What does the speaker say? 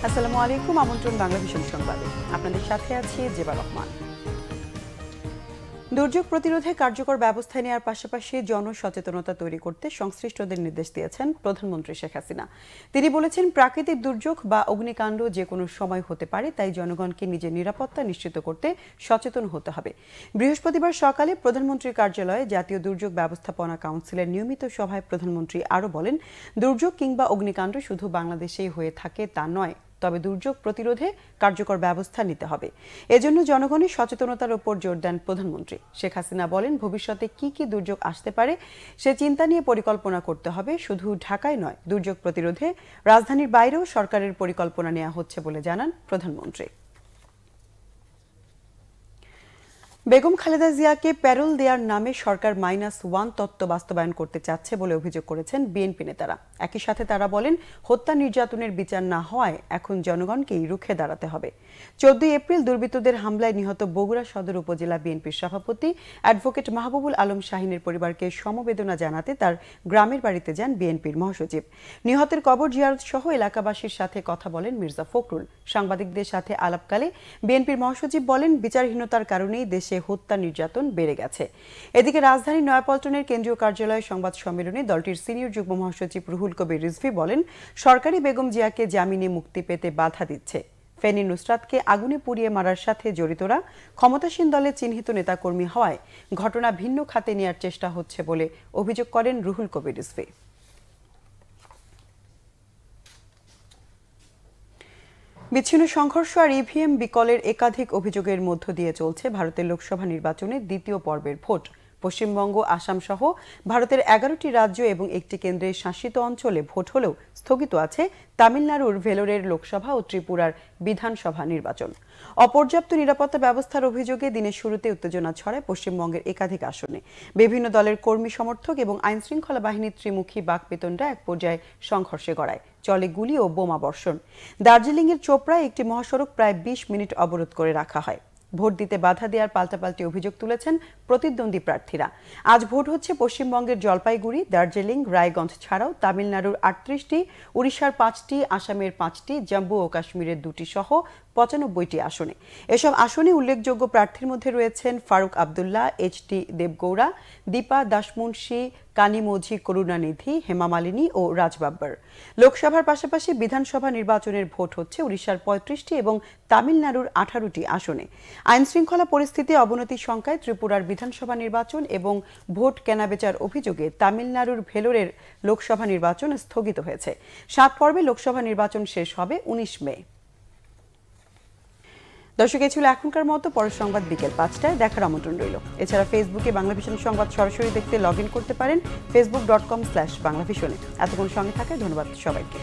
আসসালামু আলাইকুম, আমন্ত্রণ বাংলা ভিশন সংবাদে। আপনাদের সাথে আছি জেবা রহমান। দুর্যোগ প্রতিরোধে কার্যকর ব্যবস্থা নেওয়ার পাশাপাশি জনসচেতনতা তৈরি করতে সংশ্লিষ্টদের নির্দেশ দিয়েছেন প্রধানমন্ত্রী শেখ হাসিনা। তিনি বলেছেন, প্রাকৃতিক দুর্যোগ বা অগ্নিকাণ্ড যে কোনো সময় হতে পারে, তাই জনগণকে নিজের নিরাপত্তা নিশ্চিত করতে সচেতন হতে হবে। বৃহস্পতিবার সকালে প্রধানমন্ত্রীর কার্যালয়ে জাতীয় দুর্যোগ ব্যবস্থাপনা কাউন্সিলের নিয়মিত সভায় প্রধানমন্ত্রী আরও বলেন, দুর্যোগ কিংবা অগ্নিকাণ্ড শুধু বাংলাদেশেই হয়ে থাকে তা নয়, তবে দুর্যোগ প্রতিরোধে কার্যকর ব্যবস্থা নিতে হবে। এজন্য জনগণের সচেতনতার উপর জোর দেন প্রধানমন্ত্রী। শেখ হাসিনা বলেন, ভবিষ্যতে কি কি দুর্যোগ আসতে পারে সে চিন্তা নিয়ে পরিকল্পনা করতে হবে। শুধু ঢাকায় নয়, দুর্যোগ প্রতিরোধে রাজধানীর বাইরেও সরকারের পরিকল্পনা নেওয়া হচ্ছে বলে জানান প্রধানমন্ত্রী। বেগম খালেদা জিয়াকে প্যারোল দেওয়ার নামে সরকার -1 তত্ত্ব বাস্তবায়ন করতে চাচ্ছে বলে অভিযোগ করেছেন বিএনপি নেতারা। একই সাথে তারা বলেন, হত্যা নির্যাতনের বিচার না হওয়ায় এখন জনগণকেই রুখে দাঁড়াতে হবে। 14 এপ্রিল দুর্বৃত্তদের হামলায় নিহত বগুড়া সদর উপজেলা বিএনপির সভাপতি অ্যাডভোকেট মাহবুবুল আলম শাহিনের পরিবারকে সমবেদনা জানাতে তার গ্রামের বাড়িতে যান বিএনপির মহাসচিব। নিহতের কবর জিয়ারত সহ এলাকাবাসীর সাথে কথা বলেন মির্জা ফখরুল। সাংবাদিকদের সাথে আলাপকালে বিএনপির মহাসচিব বলেন, বিচারহীনতার কারণেই দেশে হত্যা নির্যাতন বেড়ে গেছে। এদিকে রাজধানীর নয়াপল্টনের কেন্দ্রীয় কার্যালয়ে সংবাদ সম্মেলনে দলটির সিনিয়র যুগ্ম মহাসচিব রুহুল কবির রিজভী বলেন, সরকারি বেগম জিয়াকে জামিনে মুক্তি পেতে বাধা দিচ্ছে। ফেনী নুসরাতকে আগুনে পুড়িয়ে মারার সাথে জড়িতরা ক্ষমতাসীন দলের চিহ্নিত নেতাকর্মী হওয়ায় ঘটনা ভিন্ন খাতে নেওয়ার চেষ্টা হচ্ছে বলে অভিযোগ করেন রুহুল কবির রিজভী। বিচ্ছিন্ন সংঘর্ষ আর ইভিএম বিকলের একাধিক অভিযোগের মধ্য দিয়ে চলছে ভারতের লোকসভা নির্বাচনের দ্বিতীয় পর্বের ভোট। পশ্চিমবঙ্গ, আসাম সহ ভারতের 11টি রাজ্য এবং একটি কেন্দ্রের শাসিত অঞ্চলে ভোট হলেও স্থগিত আছে তামিলনাড়ুর ভেলোরের লোকসভা ও ত্রিপুরার বিধানসভা নির্বাচন। অপর্যাপ্ত নিরাপত্তা ব্যবস্থার অভিযোগে দিনের শুরুতে উত্তেজনা ছড়ায় পশ্চিমবঙ্গের একাধিক আসনে। বিভিন্ন দলের কর্মী সমর্থক এবং আইনশৃঙ্খলা বাহিনীর ত্রিমুখী বাকবিতণ্ডা এক পর্যায়ে সংঘর্ষে গড়ায়। চলে গুলি ও বোমা বর্ষণ। দার্জিলিংয়ের চোপড়ায় একটি মহাসড়ক প্রায় 20 মিনিট অবরোধ করে রাখা হয়। ভোট দিতে বাধা দেওয়ার পাল্টাপাল্টি অভিযোগ তুলেছেন প্রতিদ্বন্দ্বী প্রার্থীরা। আজ ভোট হচ্ছে পশ্চিমবঙ্গের জলপাইগুড়ি, দার্জিলিং, রায়গঞ্জ ছাড়াও তামিলনাড়ুর 38টি, উড়িষ্যার 5টি, আসামের 5টি, জম্মু ও কাশ্মীরের 2টি সহ 95টি আসনে। এসব আসনে উল্লেখযোগ্য প্রার্থীর মধ্যে রয়েছেন ফারুক আবদুল্লাহ, এইচ.টি. দেবগৌড়া, দীপা দাসমুন্সী, কানিমোঝি করুণানিধি, হেমা মালিনী ও রাজ বাব্বর। লোকসভার পাশাপাশি বিধানসভা নির্বাচনের ভোট হচ্ছে উড়িষ্যার 35টি এবং তামিলনাড়ুর 18টি আসনে। আইনশৃঙ্খলা পরিস্থিতি অবনতির শঙ্কায় ত্রিপুরার বিধানসভা নির্বাচন এবং ভোট কেনাবেচার অভিযোগে তামিলনাড়ুর ভেলোরের লোকসভা নির্বাচন স্থগিত হয়েছে। 7 পর্বে লোকসভা নির্বাচন শেষ হবে 19 মে। দর্শক, এই ছিল এখনকার মতো। পরের সংবাদ বিকেল 5টায় দেখার আমন্ত্রণ রইল। এছাড়া ফেসবুকে বাংলা ভিশন সংবাদ সরাসরি দেখতে লগ ইন করতে পারেন facebook.com/বাংলাভিশনে। এতক্ষণ সঙ্গে থাকায় ধন্যবাদ সবাইকে।